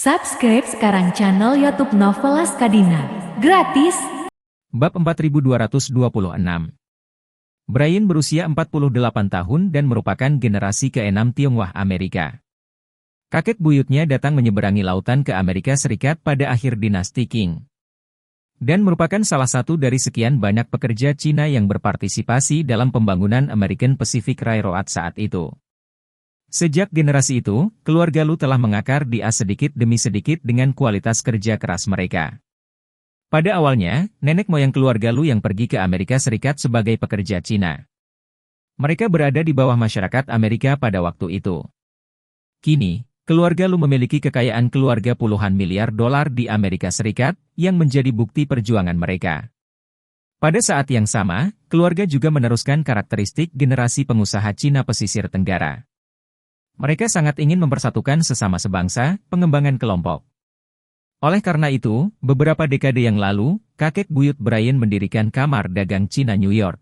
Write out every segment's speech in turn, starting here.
Subscribe sekarang channel YouTube Novelas Kadina. Gratis. Bab 4226. Brian berusia 48 tahun dan merupakan generasi ke-6 Tionghoa Amerika. Kakek buyutnya datang menyeberangi lautan ke Amerika Serikat pada akhir dinasti Qing. Dan merupakan salah satu dari sekian banyak pekerja Cina yang berpartisipasi dalam pembangunan American Pacific Railroad saat itu. Sejak generasi itu, keluarga Lu telah mengakar di Asia sedikit demi sedikit dengan kualitas kerja keras mereka. Pada awalnya, nenek moyang keluarga Lu yang pergi ke Amerika Serikat sebagai pekerja Cina. Mereka berada di bawah masyarakat Amerika pada waktu itu. Kini, keluarga Lu memiliki kekayaan keluarga puluhan miliar dolar di Amerika Serikat, yang menjadi bukti perjuangan mereka. Pada saat yang sama, keluarga juga meneruskan karakteristik generasi pengusaha Cina pesisir tenggara. Mereka sangat ingin mempersatukan sesama sebangsa, pengembangan kelompok. Oleh karena itu, beberapa dekade yang lalu, kakek buyut Brian mendirikan Kamar Dagang Cina New York,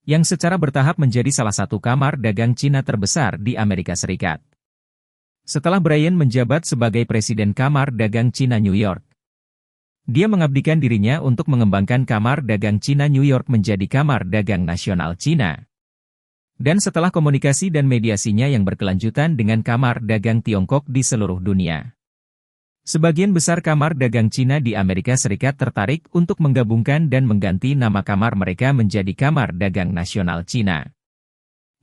yang secara bertahap menjadi salah satu kamar dagang Cina terbesar di Amerika Serikat. Setelah Brian menjabat sebagai Presiden Kamar Dagang Cina New York, dia mengabdikan dirinya untuk mengembangkan Kamar Dagang Cina New York menjadi Kamar Dagang Nasional Cina. Dan setelah komunikasi dan mediasinya yang berkelanjutan dengan Kamar Dagang Tiongkok di seluruh dunia, sebagian besar kamar dagang Cina di Amerika Serikat tertarik untuk menggabungkan dan mengganti nama kamar mereka menjadi Kamar Dagang Nasional Cina.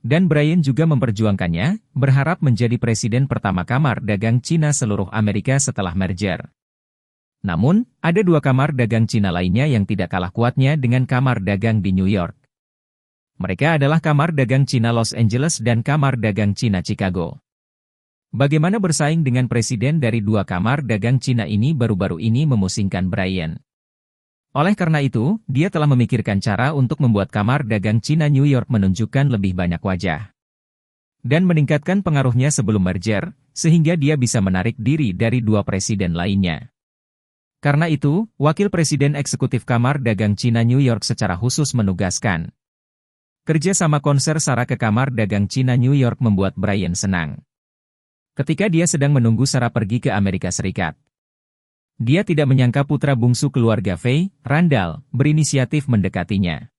Dan Brian juga memperjuangkannya, berharap menjadi presiden pertama Kamar Dagang Cina seluruh Amerika setelah merger. Namun, ada dua kamar dagang Cina lainnya yang tidak kalah kuatnya dengan Kamar Dagang di New York. Mereka adalah Kamar Dagang Cina Los Angeles dan Kamar Dagang Cina Chicago. Bagaimana bersaing dengan presiden dari dua kamar dagang Cina ini baru-baru ini memusingkan Brian. Oleh karena itu, dia telah memikirkan cara untuk membuat Kamar Dagang Cina New York menunjukkan lebih banyak wajah. Dan meningkatkan pengaruhnya sebelum merger, sehingga dia bisa menarik diri dari dua presiden lainnya. Karena itu, Wakil Presiden Eksekutif Kamar Dagang Cina New York secara khusus menugaskan kerja sama konser Sarah ke Kamar Dagang Cina New York membuat Brian senang. Ketika dia sedang menunggu Sarah pergi ke Amerika Serikat, dia tidak menyangka putra bungsu keluarga Fei, Randall, berinisiatif mendekatinya.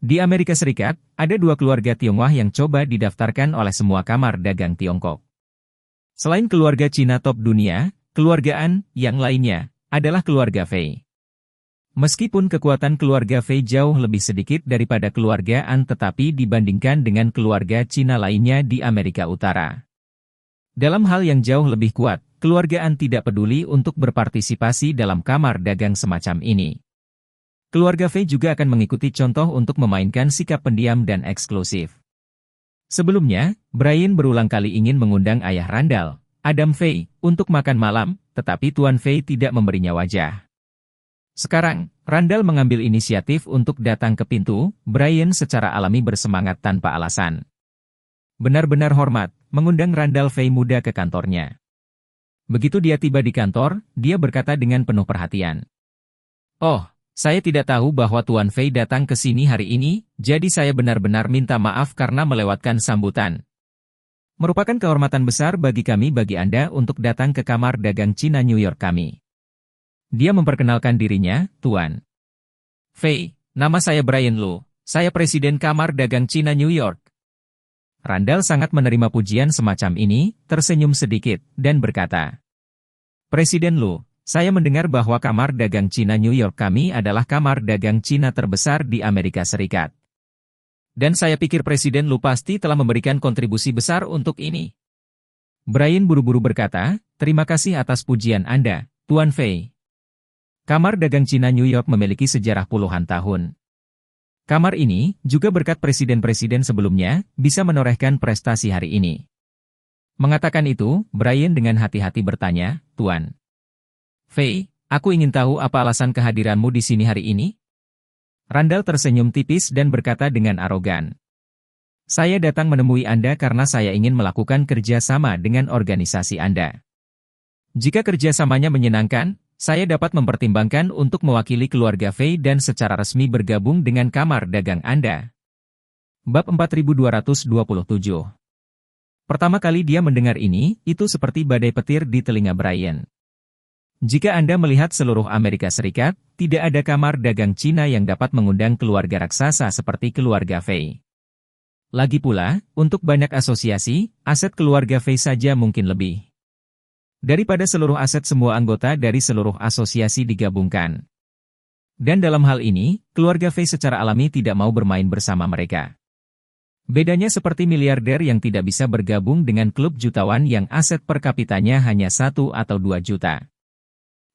Di Amerika Serikat, ada dua keluarga Tionghoa yang coba didaftarkan oleh semua kamar dagang Tiongkok. Selain keluarga Cina top dunia, keluarga An yang lainnya adalah keluarga Fei. Meskipun kekuatan keluarga Fei jauh lebih sedikit daripada keluarga An tetapi dibandingkan dengan keluarga Cina lainnya di Amerika Utara. Dalam hal yang jauh lebih kuat, keluarga An tidak peduli untuk berpartisipasi dalam kamar dagang semacam ini. Keluarga Fei juga akan mengikuti contoh untuk memainkan sikap pendiam dan eksklusif. Sebelumnya, Brian berulang kali ingin mengundang ayah Randall, Adam Fei, untuk makan malam, tetapi Tuan Fei tidak memberinya wajah. Sekarang, Randall mengambil inisiatif untuk datang ke pintu. Brian secara alami bersemangat tanpa alasan. Benar-benar hormat, mengundang Randall Fei muda ke kantornya. Begitu dia tiba di kantor, dia berkata dengan penuh perhatian. "Oh, saya tidak tahu bahwa Tuan Fei datang ke sini hari ini, jadi saya benar-benar minta maaf karena melewatkan sambutan. Merupakan kehormatan besar bagi kami bagi Anda untuk datang ke Kamar Dagang Cina New York kami." Dia memperkenalkan dirinya, Tuan Fei, nama saya Brian Lu, saya Presiden Kamar Dagang Cina New York. Randall sangat menerima pujian semacam ini, tersenyum sedikit, dan berkata, "Presiden Lu, saya mendengar bahwa Kamar Dagang Cina New York kami adalah kamar dagang Cina terbesar di Amerika Serikat. Dan saya pikir Presiden Lu pasti telah memberikan kontribusi besar untuk ini." Brian buru-buru berkata, "Terima kasih atas pujian Anda, Tuan Fei. Kamar Dagang Cina New York memiliki sejarah puluhan tahun. Kamar ini, juga berkat presiden-presiden sebelumnya, bisa menorehkan prestasi hari ini." Mengatakan itu, Brian dengan hati-hati bertanya, "Tuan Fei, aku ingin tahu apa alasan kehadiranmu di sini hari ini?" Randall tersenyum tipis dan berkata dengan arogan, "Saya datang menemui Anda karena saya ingin melakukan kerja sama dengan organisasi Anda. Jika kerjasamanya menyenangkan, saya dapat mempertimbangkan untuk mewakili keluarga Fei dan secara resmi bergabung dengan Kamar Dagang Anda." Bab 4227. Pertama kali dia mendengar ini, itu seperti badai petir di telinga Brian. Jika Anda melihat seluruh Amerika Serikat, tidak ada kamar dagang Cina yang dapat mengundang keluarga raksasa seperti keluarga Fei. Lagi pula, untuk banyak asosiasi, aset keluarga Fei saja mungkin lebih daripada seluruh aset semua anggota dari seluruh asosiasi digabungkan. Dan dalam hal ini, keluarga Fei secara alami tidak mau bermain bersama mereka. Bedanya seperti miliarder yang tidak bisa bergabung dengan klub jutawan yang aset per kapitanya hanya 1 atau 2 juta.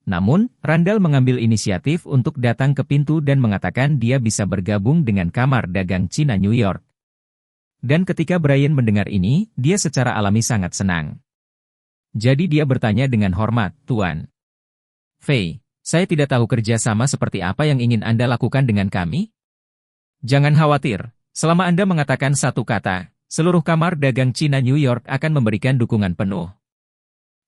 Namun, Randall mengambil inisiatif untuk datang ke pintu dan mengatakan dia bisa bergabung dengan kamar dagang Cina New York. Dan ketika Brian mendengar ini, dia secara alami sangat senang. Jadi dia bertanya dengan hormat, "Tuan Fei, saya tidak tahu kerja sama seperti apa yang ingin Anda lakukan dengan kami?" "Jangan khawatir. Selama Anda mengatakan satu kata, seluruh kamar dagang Cina New York akan memberikan dukungan penuh."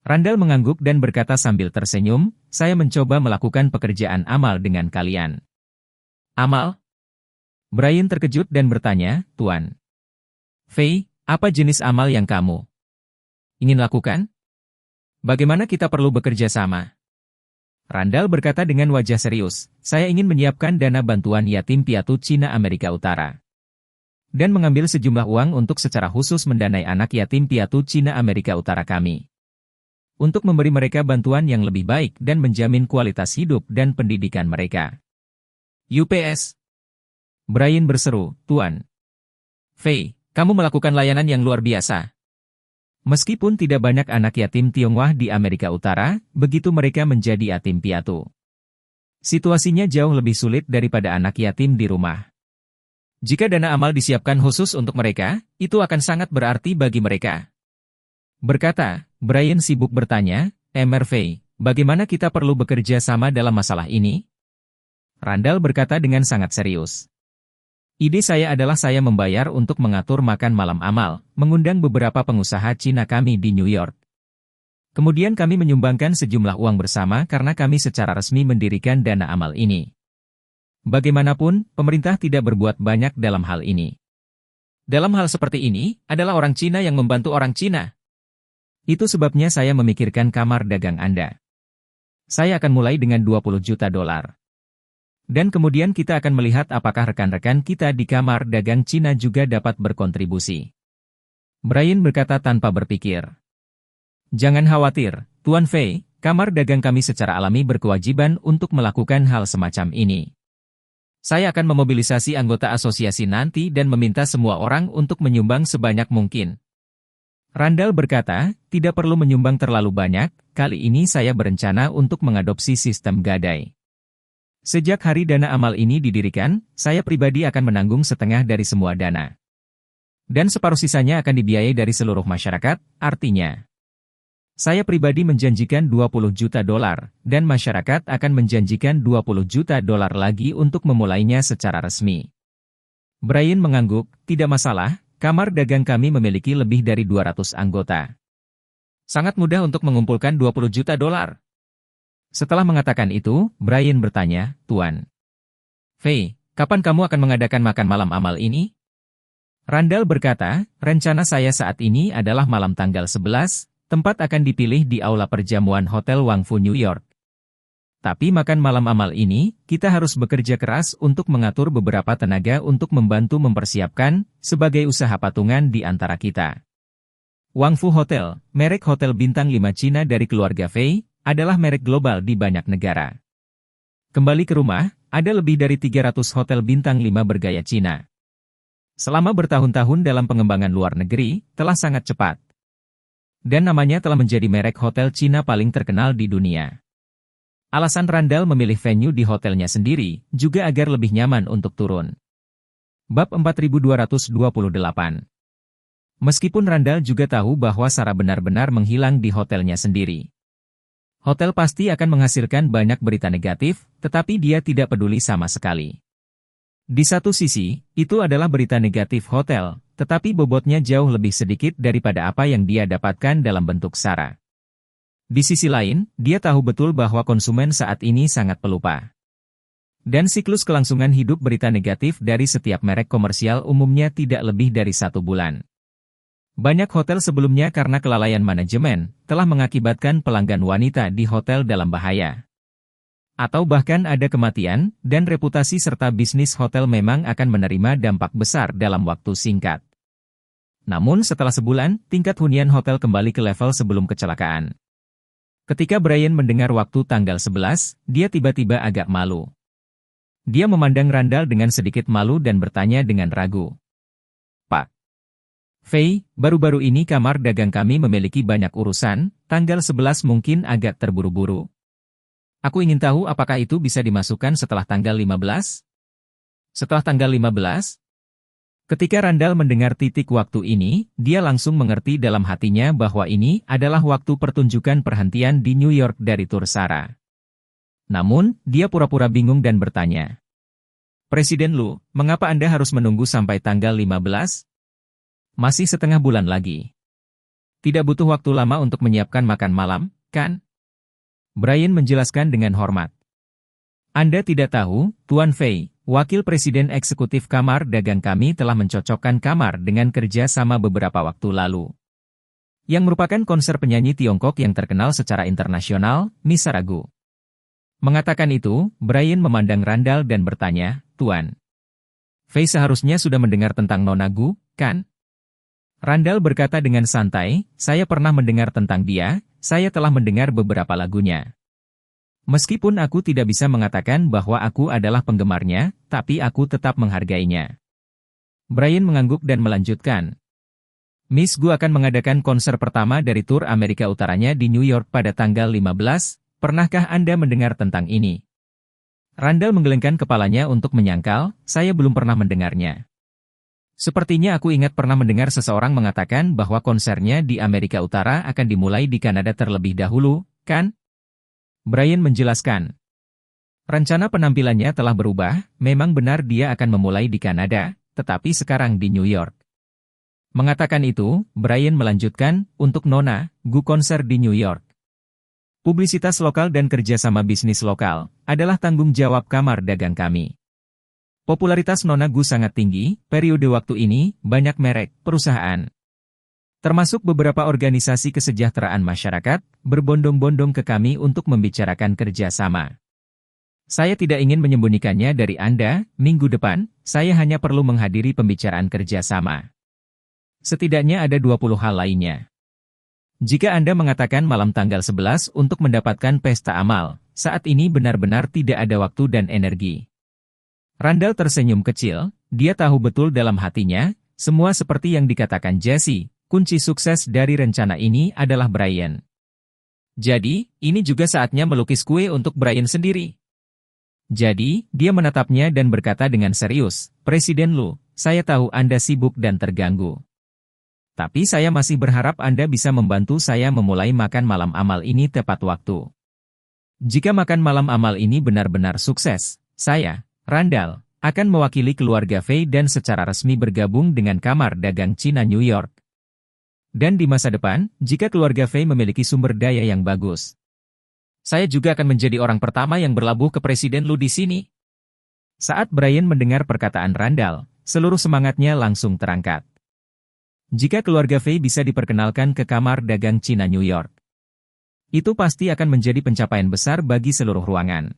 Randall mengangguk dan berkata sambil tersenyum, "Saya mencoba melakukan pekerjaan amal dengan kalian." "Amal?" Brian terkejut dan bertanya, "Tuan Fei, apa jenis amal yang kamu ingin lakukan? Bagaimana kita perlu bekerja sama?" Randall berkata dengan wajah serius, "Saya ingin menyiapkan dana bantuan yatim piatu Cina Amerika Utara. Dan mengambil sejumlah uang untuk secara khusus mendanai anak yatim piatu Cina Amerika Utara kami. Untuk memberi mereka bantuan yang lebih baik dan menjamin kualitas hidup dan pendidikan mereka." "UPS!" Brian berseru, "Tuan Fei, kamu melakukan layanan yang luar biasa." Meskipun tidak banyak anak yatim Tionghoa di Amerika Utara, begitu mereka menjadi yatim piatu, situasinya jauh lebih sulit daripada anak yatim di rumah. Jika dana amal disiapkan khusus untuk mereka, itu akan sangat berarti bagi mereka. Berkata, Brian sibuk bertanya, "Mr. Fei, bagaimana kita perlu bekerja sama dalam masalah ini?" Randall berkata dengan sangat serius, "Ide saya adalah saya membayar untuk mengatur makan malam amal, mengundang beberapa pengusaha Cina kami di New York. Kemudian kami menyumbangkan sejumlah uang bersama karena kami secara resmi mendirikan dana amal ini. Bagaimanapun, pemerintah tidak berbuat banyak dalam hal ini. Dalam hal seperti ini, adalah orang Cina yang membantu orang Cina. Itu sebabnya saya memikirkan kamar dagang Anda. Saya akan mulai dengan 20 juta dolar. Dan kemudian kita akan melihat apakah rekan-rekan kita di kamar dagang Cina juga dapat berkontribusi." Brian berkata tanpa berpikir, "Jangan khawatir, Tuan Fei, kamar dagang kami secara alami berkewajiban untuk melakukan hal semacam ini. Saya akan memobilisasi anggota asosiasi nanti dan meminta semua orang untuk menyumbang sebanyak mungkin." Randall berkata, "Tidak perlu menyumbang terlalu banyak, kali ini saya berencana untuk mengadopsi sistem gadai. Sejak hari dana amal ini didirikan, saya pribadi akan menanggung setengah dari semua dana. Dan separuh sisanya akan dibiayai dari seluruh masyarakat, artinya saya pribadi menjanjikan 20 juta dolar, dan masyarakat akan menjanjikan 20 juta dolar lagi untuk memulainya secara resmi." Brian mengangguk, "Tidak masalah, kamar dagang kami memiliki lebih dari 200 anggota. Sangat mudah untuk mengumpulkan 20 juta dolar." Setelah mengatakan itu, Brian bertanya, "Tuan Fei, kapan kamu akan mengadakan makan malam amal ini?" Randall berkata, "Rencana saya saat ini adalah malam tanggal 11, tempat akan dipilih di aula perjamuan Hotel Wangfu New York. Tapi makan malam amal ini, kita harus bekerja keras untuk mengatur beberapa tenaga untuk membantu mempersiapkan, sebagai usaha patungan di antara kita. Wangfu Hotel, merek hotel bintang 5 Cina dari keluarga Fei, adalah merek global di banyak negara. Kembali ke rumah, ada lebih dari 300 hotel bintang 5 bergaya Cina. Selama bertahun-tahun dalam pengembangan luar negeri, telah sangat cepat. Dan namanya telah menjadi merek hotel Cina paling terkenal di dunia. Alasan Randall memilih venue di hotelnya sendiri, juga agar lebih nyaman untuk turun." Bab 4228. Meskipun Randall juga tahu bahwa Sarah benar-benar menghilang di hotelnya sendiri. Hotel pasti akan menghasilkan banyak berita negatif, tetapi dia tidak peduli sama sekali. Di satu sisi, itu adalah berita negatif hotel, tetapi bobotnya jauh lebih sedikit daripada apa yang dia dapatkan dalam bentuk Sarah. Di sisi lain, dia tahu betul bahwa konsumen saat ini sangat pelupa. Dan siklus kelangsungan hidup berita negatif dari setiap merek komersial umumnya tidak lebih dari 1 bulan. Banyak hotel sebelumnya karena kelalaian manajemen, telah mengakibatkan pelanggan wanita di hotel dalam bahaya. Atau bahkan ada kematian, dan reputasi serta bisnis hotel memang akan menerima dampak besar dalam waktu singkat. Namun setelah sebulan, tingkat hunian hotel kembali ke level sebelum kecelakaan. Ketika Brian mendengar waktu tanggal 11, dia tiba-tiba agak malu. Dia memandang Randall dengan sedikit malu dan bertanya dengan ragu. Pak Fei, baru-baru ini kamar dagang kami memiliki banyak urusan, tanggal 11 mungkin agak terburu-buru. Aku ingin tahu apakah itu bisa dimasukkan setelah tanggal 15? Setelah tanggal 15? Ketika Randall mendengar titik waktu ini, dia langsung mengerti dalam hatinya bahwa ini adalah waktu pertunjukan perhentian di New York dari tur Sarah. Namun, dia pura-pura bingung dan bertanya. Presiden Lu, mengapa Anda harus menunggu sampai tanggal 15? Masih setengah bulan lagi. Tidak butuh waktu lama untuk menyiapkan makan malam, kan? Brian menjelaskan dengan hormat. Anda tidak tahu, Tuan Fei, Wakil Presiden Eksekutif Kamar Dagang kami telah mencocokkan kamar dengan kerja sama beberapa waktu lalu. Yang merupakan konser penyanyi Tiongkok yang terkenal secara internasional, Miss Saragu. Mengatakan itu, Brian memandang Randall dan bertanya, Tuan Fei seharusnya sudah mendengar tentang Nona Gu, kan? Randall berkata dengan santai, saya pernah mendengar tentang dia, saya telah mendengar beberapa lagunya. Meskipun aku tidak bisa mengatakan bahwa aku adalah penggemarnya, tapi aku tetap menghargainya. Brian mengangguk dan melanjutkan. Miss Gu akan mengadakan konser pertama dari tur Amerika Utaranya di New York pada tanggal 15, pernahkah Anda mendengar tentang ini? Randall menggelengkan kepalanya untuk menyangkal, saya belum pernah mendengarnya. Sepertinya aku ingat pernah mendengar seseorang mengatakan bahwa konsernya di Amerika Utara akan dimulai di Kanada terlebih dahulu, kan? Brian menjelaskan. Rencana penampilannya telah berubah, memang benar dia akan memulai di Kanada, tetapi sekarang di New York. Mengatakan itu, Brian melanjutkan, untuk Nona Gu konser di New York. Publisitas lokal dan kerjasama bisnis lokal adalah tanggung jawab kamar dagang kami. Popularitas Nona Gu sangat tinggi, periode waktu ini, banyak merek, perusahaan. Termasuk beberapa organisasi kesejahteraan masyarakat, berbondong-bondong ke kami untuk membicarakan kerjasama. Saya tidak ingin menyembunyikannya dari Anda, minggu depan, saya hanya perlu menghadiri pembicaraan kerjasama. Setidaknya ada 20 hal lainnya. Jika Anda mengatakan malam tanggal 11 untuk mendapatkan pesta amal, saat ini benar-benar tidak ada waktu dan energi. Randall tersenyum kecil, dia tahu betul dalam hatinya, semua seperti yang dikatakan Jesse. Kunci sukses dari rencana ini adalah Brian. Jadi, ini juga saatnya melukis kue untuk Brian sendiri. Jadi, dia menatapnya dan berkata dengan serius, Presiden Lu, saya tahu Anda sibuk dan terganggu. Tapi saya masih berharap Anda bisa membantu saya memulai makan malam amal ini tepat waktu. Jika makan malam amal ini benar-benar sukses, saya, Randall, akan mewakili keluarga Fei dan secara resmi bergabung dengan Kamar Dagang Cina New York. Dan di masa depan, jika keluarga Fei memiliki sumber daya yang bagus, saya juga akan menjadi orang pertama yang berlabuh ke Presiden Lu di sini. Saat Brian mendengar perkataan Randall, seluruh semangatnya langsung terangkat. Jika keluarga Fei bisa diperkenalkan ke Kamar Dagang Cina New York, itu pasti akan menjadi pencapaian besar bagi seluruh ruangan.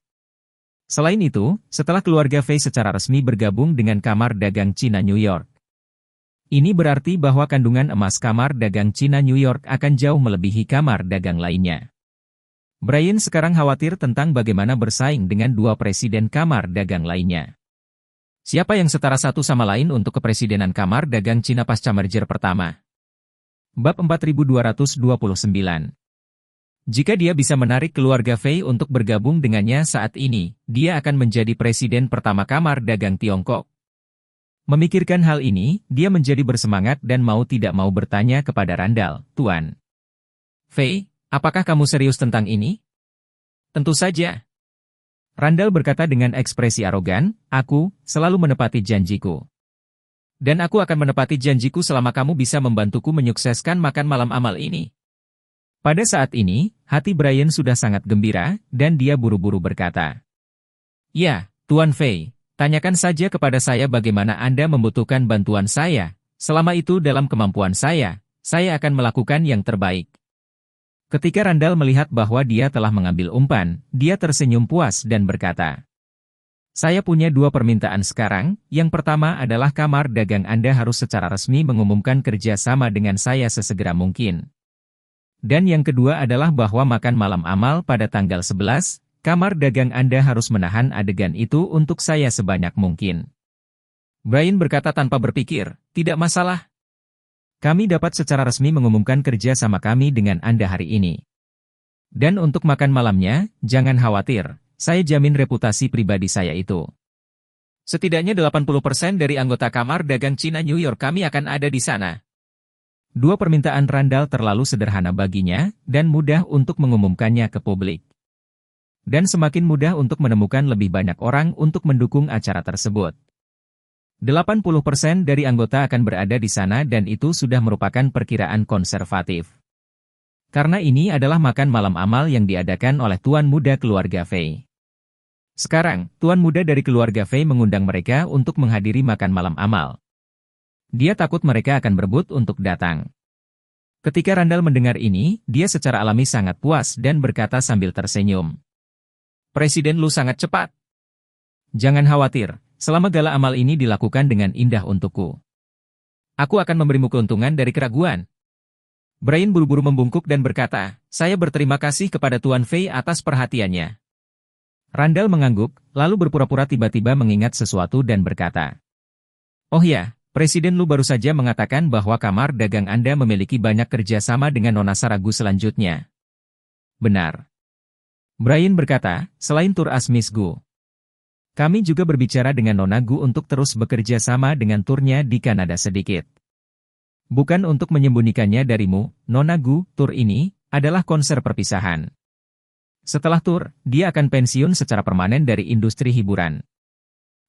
Selain itu, setelah keluarga Fei secara resmi bergabung dengan Kamar Dagang Cina New York, ini berarti bahwa kandungan emas Kamar Dagang Cina New York akan jauh melebihi kamar dagang lainnya. Brian sekarang khawatir tentang bagaimana bersaing dengan dua presiden kamar dagang lainnya. Siapa yang setara satu sama lain untuk kepresidenan Kamar Dagang Cina pasca merger pertama? Bab 4229. Jika dia bisa menarik keluarga Fei untuk bergabung dengannya saat ini, dia akan menjadi presiden pertama Kamar Dagang Tiongkok. Memikirkan hal ini, dia menjadi bersemangat dan mau tidak mau bertanya kepada Randall, Tuan Fei, apakah kamu serius tentang ini? Tentu saja. Randall berkata dengan ekspresi arogan, aku selalu menepati janjiku. Dan aku akan menepati janjiku selama kamu bisa membantuku menyukseskan makan malam amal ini. Pada saat ini, hati Brian sudah sangat gembira, dan dia buru-buru berkata, Ya, Tuan Fei. Tanyakan saja kepada saya bagaimana Anda membutuhkan bantuan saya. Selama itu dalam kemampuan saya, Saya akan melakukan yang terbaik. Ketika Randall melihat bahwa dia telah mengambil umpan, dia tersenyum puas dan berkata, "Saya punya dua permintaan sekarang. Yang pertama adalah kamar dagang Anda harus secara resmi mengumumkan kerja sama dengan saya sesegera mungkin. Dan yang kedua adalah bahwa makan malam amal pada tanggal 11, kamar dagang Anda harus menahan adegan itu untuk saya sebanyak mungkin." Brian berkata tanpa berpikir, "Tidak masalah. Kami dapat secara resmi mengumumkan kerja sama kami dengan Anda hari ini. Dan untuk makan malamnya, jangan khawatir, saya jamin reputasi pribadi saya itu. Setidaknya 80% dari anggota Kamar Dagang Cina New York kami akan ada di sana." Dua permintaan Randall terlalu sederhana baginya, dan mudah untuk mengumumkannya ke publik. Dan semakin mudah untuk menemukan lebih banyak orang untuk mendukung acara tersebut. 80% dari anggota akan berada di sana dan itu sudah merupakan perkiraan konservatif. Karena ini adalah makan malam amal yang diadakan oleh tuan muda keluarga Fei. Sekarang, tuan muda dari keluarga Fei mengundang mereka untuk menghadiri makan malam amal. Dia takut mereka akan berebut untuk datang. Ketika Randall mendengar ini, dia secara alami sangat puas dan berkata sambil tersenyum, "Presiden Lu sangat cepat. Jangan khawatir. Selama gala amal ini dilakukan dengan indah untukku, aku akan memberimu keuntungan dari keraguan." Brian buru-buru membungkuk dan berkata, "Saya berterima kasih kepada Tuan Fei atas perhatiannya." Randall mengangguk, lalu berpura-pura tiba-tiba mengingat sesuatu dan berkata, "Oh ya, Presiden Lu baru saja mengatakan bahwa kamar dagang Anda memiliki banyak kerjasama dengan Nona Saragu selanjutnya." "Benar." Brian berkata, "Selain tur Asmis Gu, kami juga berbicara dengan Nona Gu untuk terus bekerja sama dengan turnya di Kanada sedikit. Bukan untuk menyembunyikannya darimu, Nona Gu, tur ini adalah konser perpisahan. Setelah tur, dia akan pensiun secara permanen dari industri hiburan.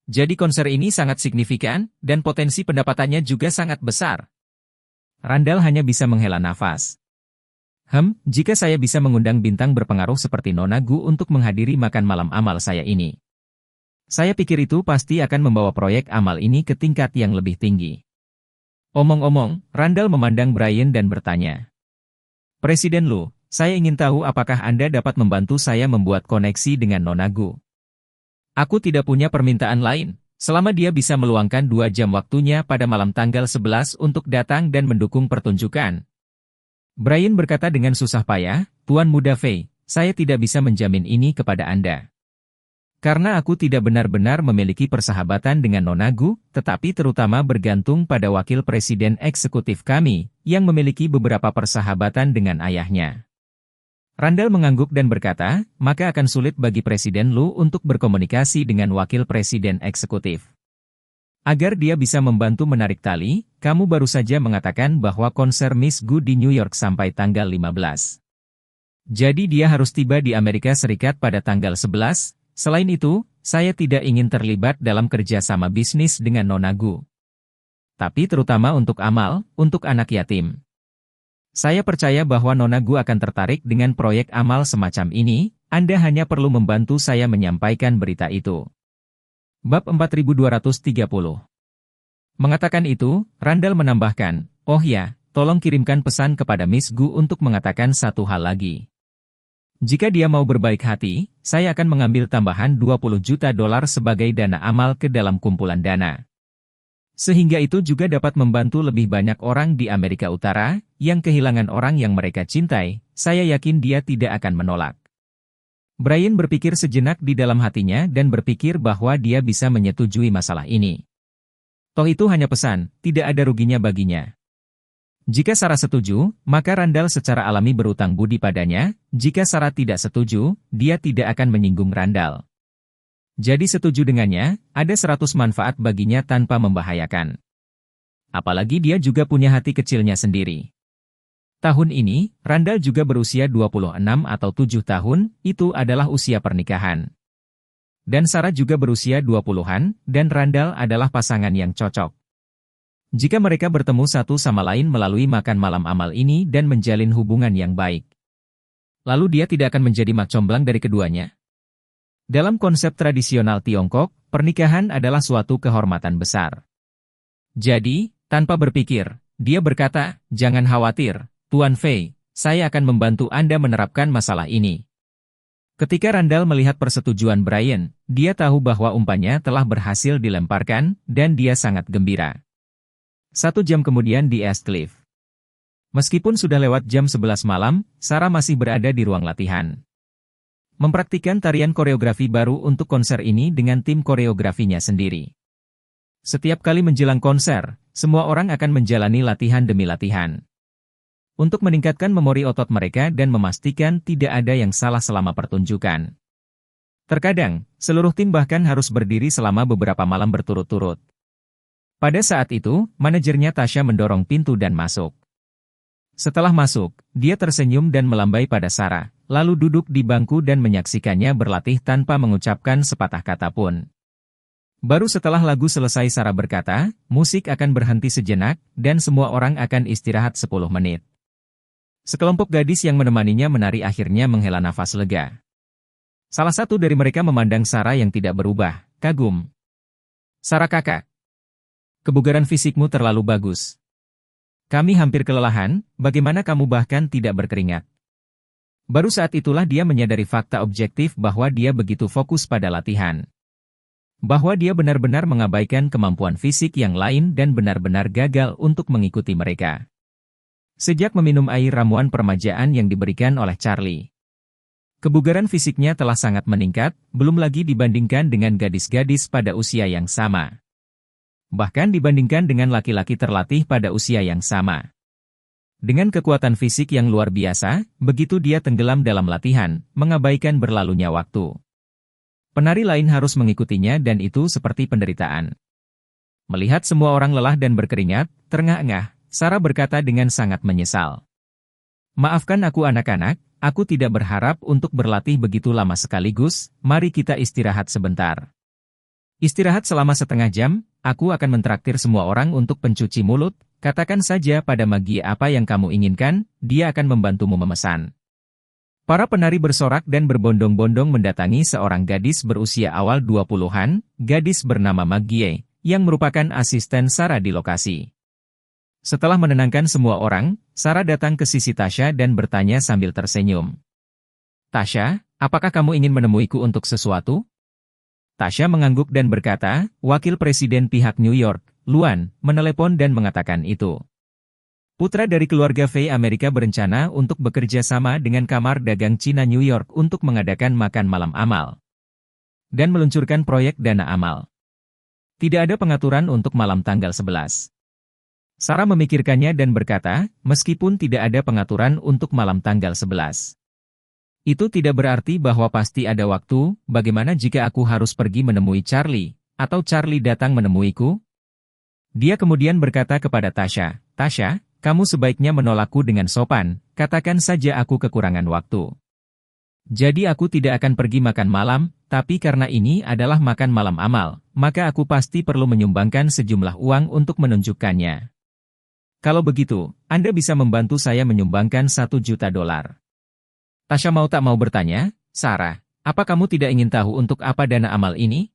Jadi konser ini sangat signifikan, dan potensi pendapatannya juga sangat besar." Randall hanya bisa menghela nafas. Jika saya bisa mengundang bintang berpengaruh seperti Nona Gu untuk menghadiri makan malam amal saya ini. Saya pikir itu pasti akan membawa proyek amal ini ke tingkat yang lebih tinggi." Omong-omong, Randall memandang Brian dan bertanya, "Presiden Lu, saya ingin tahu apakah Anda dapat membantu saya membuat koneksi dengan Nona Gu. Aku tidak punya permintaan lain, selama dia bisa meluangkan 2 jam waktunya pada malam tanggal 11 untuk datang dan mendukung pertunjukan." Brian berkata dengan susah payah, "Tuan Muda Fei, saya tidak bisa menjamin ini kepada Anda. Karena aku tidak benar-benar memiliki persahabatan dengan Nona Gu, tetapi terutama bergantung pada wakil presiden eksekutif kami, yang memiliki beberapa persahabatan dengan ayahnya." Randall mengangguk dan berkata, "Maka akan sulit bagi Presiden Lu untuk berkomunikasi dengan wakil presiden eksekutif. Agar dia bisa membantu menarik tali, kamu baru saja mengatakan bahwa konser Miss Gu di New York sampai tanggal 15. Jadi dia harus tiba di Amerika Serikat pada tanggal 11. Selain itu, saya tidak ingin terlibat dalam kerjasama bisnis dengan Nona Gu. Tapi terutama untuk amal, untuk anak yatim. Saya percaya bahwa Nona Gu akan tertarik dengan proyek amal semacam ini, Anda hanya perlu membantu saya menyampaikan berita itu." Bab 4230. Mengatakan itu, Randall menambahkan, "Oh ya, tolong kirimkan pesan kepada Miss Gu untuk mengatakan satu hal lagi. Jika dia mau berbaik hati, saya akan mengambil tambahan $20 juta sebagai dana amal ke dalam kumpulan dana. Sehingga itu juga dapat membantu lebih banyak orang di Amerika Utara, yang kehilangan orang yang mereka cintai, saya yakin dia tidak akan menolak." Brian berpikir sejenak di dalam hatinya dan berpikir bahwa dia bisa menyetujui masalah ini. Toh itu hanya pesan, tidak ada ruginya baginya. Jika Sarah setuju, maka Randall secara alami berutang budi padanya. Jika Sarah tidak setuju, dia tidak akan menyinggung Randall. Jadi setuju dengannya, ada 100 manfaat baginya tanpa membahayakan. Apalagi dia juga punya hati kecilnya sendiri. Tahun ini, Randall juga berusia 26 atau 7 tahun, itu adalah usia pernikahan. Dan Sarah juga berusia 20-an, dan Randall adalah pasangan yang cocok. Jika mereka bertemu satu sama lain melalui makan malam amal ini dan menjalin hubungan yang baik, lalu dia tidak akan menjadi mak comblang dari keduanya. Dalam konsep tradisional Tiongkok, pernikahan adalah suatu kehormatan besar. Jadi, tanpa berpikir, dia berkata, "Jangan khawatir, Tuan Fei, saya akan membantu Anda menerapkan masalah ini." Ketika Randall melihat persetujuan Brian, dia tahu bahwa umpannya telah berhasil dilemparkan, dan dia sangat gembira. 1 jam kemudian di East Cliff. Meskipun sudah lewat jam 11 malam, Sarah masih berada di ruang latihan. Mempraktikkan tarian koreografi baru untuk konser ini dengan tim koreografinya sendiri. Setiap kali menjelang konser, semua orang akan menjalani latihan demi latihan. Untuk meningkatkan memori otot mereka dan memastikan tidak ada yang salah selama pertunjukan. Terkadang, seluruh tim bahkan harus berdiri selama beberapa malam berturut-turut. Pada saat itu, manajernya Tasha mendorong pintu dan masuk. Setelah masuk, dia tersenyum dan melambai pada Sarah, lalu duduk di bangku dan menyaksikannya berlatih tanpa mengucapkan sepatah kata pun. Baru setelah lagu selesai Sarah berkata, musik akan berhenti sejenak, dan semua orang akan istirahat 10 menit. Sekelompok gadis yang menemaninya menari akhirnya menghela nafas lega. Salah satu dari mereka memandang Sarah yang tidak berubah, kagum. "Sarah kakak, kebugaran fisikmu terlalu bagus. Kami hampir kelelahan, bagaimana kamu bahkan tidak berkeringat?" Baru saat itulah dia menyadari fakta objektif bahwa dia begitu fokus pada latihan. Bahwa dia benar-benar mengabaikan kemampuan fisik yang lain dan benar-benar gagal untuk mengikuti mereka. Sejak meminum air ramuan permajaan yang diberikan oleh Charlie, kebugaran fisiknya telah sangat meningkat, belum lagi dibandingkan dengan gadis-gadis pada usia yang sama. Bahkan dibandingkan dengan laki-laki terlatih pada usia yang sama. Dengan kekuatan fisik yang luar biasa, begitu dia tenggelam dalam latihan, mengabaikan berlalunya waktu. Penari lain harus mengikutinya dan itu seperti penderitaan. Melihat semua orang lelah dan berkeringat, terengah-engah, Sarah berkata dengan sangat menyesal. "Maafkan aku anak-anak, aku tidak berharap untuk berlatih begitu lama sekaligus, mari kita istirahat sebentar." "Istirahat selama setengah jam, aku akan mentraktir semua orang untuk pencuci mulut, katakan saja pada Maggie apa yang kamu inginkan, dia akan membantumu memesan." Para penari bersorak dan berbondong-bondong mendatangi seorang gadis berusia awal 20-an, gadis bernama Maggie, yang merupakan asisten Sarah di lokasi. Setelah menenangkan semua orang, Sarah datang ke sisi Tasha dan bertanya sambil tersenyum. "Tasha, apakah kamu ingin menemuiku untuk sesuatu?" Tasha mengangguk dan berkata, "Wakil Presiden pihak New York, Luan, menelepon dan mengatakan itu. Putra dari keluarga Fei Amerika berencana untuk bekerja sama dengan Kamar Dagang Cina New York untuk mengadakan makan malam amal. Dan meluncurkan proyek dana amal. Tidak ada pengaturan untuk malam tanggal 11. Sarah memikirkannya dan berkata, meskipun tidak ada pengaturan untuk malam tanggal 11. Itu tidak berarti bahwa pasti ada waktu, bagaimana jika aku harus pergi menemui Charlie, atau Charlie datang menemuiku? Dia kemudian berkata kepada Tasha, "Tasha, kamu sebaiknya menolakku dengan sopan, katakan saja aku kekurangan waktu. Jadi aku tidak akan pergi makan malam, tapi karena ini adalah makan malam amal, maka aku pasti perlu menyumbangkan sejumlah uang untuk menunjukkannya. Kalau begitu, Anda bisa membantu saya menyumbangkan $1 juta." Tasha mau tak mau bertanya, "Sarah, apa kamu tidak ingin tahu untuk apa dana amal ini?"